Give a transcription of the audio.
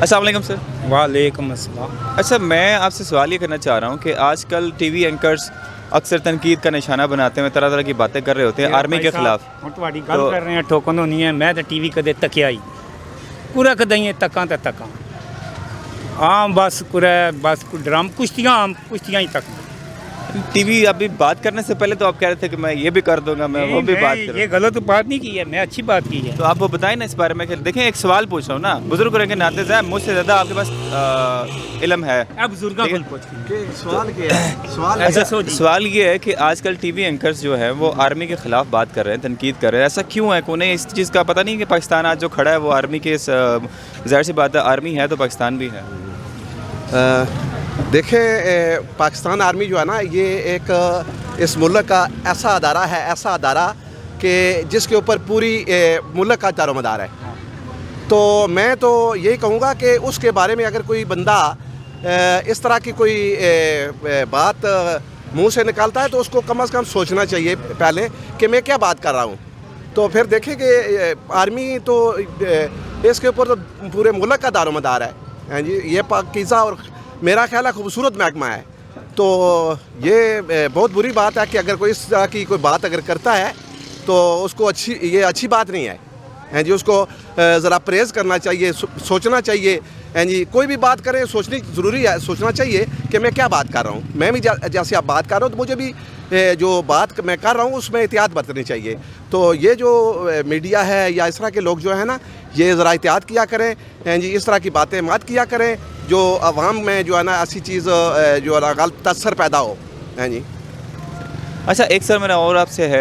السلام علیکم سر. وعلیکم السلام. اچھا میں آپ سے سوال یہ کرنا چاہ رہا ہوں کہ آج کل ٹی وی اینکرز اکثر تنقید کا نشانہ بناتے ہیں, طرح طرح کی باتیں کر رہے ہوتے ہیں آرمی کے خلاف. ہوں تہاڈی گل کر رہے ہیں ٹھوکن ہونی ہے. میں تے ٹی وی کدے تکیا ہی پورا کدی تکاں تے تکاں عام بس بس ڈرام کشتیاں عام کشتیاں ہی تک. ٹی وی ابھی بات کرنے سے پہلے تو آپ کہہ رہے تھے کہ میں یہ بھی کر دوں گا, میں وہ بھی بات کروں. یہ غلط بات نہیں کی ہے, میں اچھی بات کی ہے. تو آپ وہ بتائیں نا اس بارے میں. کہ دیکھیں ایک سوال پوچھ رہا ہوں نا, بزرگ رہیں گے ناطے صاحب مجھ سے زیادہ آپ کے پاس علم ہے. اب بزرگاں کو پوچھ کے سوال کیا ہے؟ سوال یہ ہے کہ آج کل ٹی وی اینکرز جو ہے وہ آرمی کے خلاف بات کر رہے ہیں, تنقید کر رہے ہیں. ایسا کیوں ہے؟ انہیں اس چیز کا پتہ نہیں کہ پاکستان آج جو کھڑا ہے وہ آرمی کے, ظاہر سی بات ہے آرمی ہے تو پاکستان بھی ہے. دیکھیں پاکستان آرمی جو ہے نا یہ ایک اس ملک کا ایسا ادارہ کہ جس کے اوپر پوری ملک کا دار و مدار ہے. تو میں تو یہی کہوں گا کہ اس کے بارے میں اگر کوئی بندہ اس طرح کی کوئی بات منہ سے نکالتا ہے تو اس کو کم از کم سوچنا چاہیے پہلے کہ میں کیا بات کر رہا ہوں. تو پھر دیکھیں کہ آرمی تو اس کے اوپر تو پورے ملک کا دار و مدار ہے. ہاں جی, یہ پاکیزہ اور میرا خیال ہے خوبصورت محکمہ ہے. تو یہ بہت بری بات ہے کہ اگر کوئی اس طرح کی کوئی بات اگر کرتا ہے تو اس کو یہ اچھی بات نہیں ہے. ہاں جی, اس کو ذرا پرہیز کرنا چاہیے, سوچنا چاہیے. ہاں جی, کوئی بھی بات کریں سوچنی ضروری ہے, سوچنا چاہیے کہ میں کیا بات کر رہا ہوں. میں بھی جیسے آپ بات کر رہا ہوں تو مجھے بھی جو بات میں کر رہا ہوں اس میں احتیاط برتنی چاہیے. تو یہ جو میڈیا ہے یا اس طرح کے لوگ جو ہیں نا یہ ذرا احتیاط کیا کریں. ہاں جی, اس طرح کی باتیں مت کیا کریں جو عوام میں جو ہے نا ایسی چیز جو ہے نا غلط تاثر پیدا ہو. ہاں جی. اچھا ایک سر میرا اور آپ سے ہے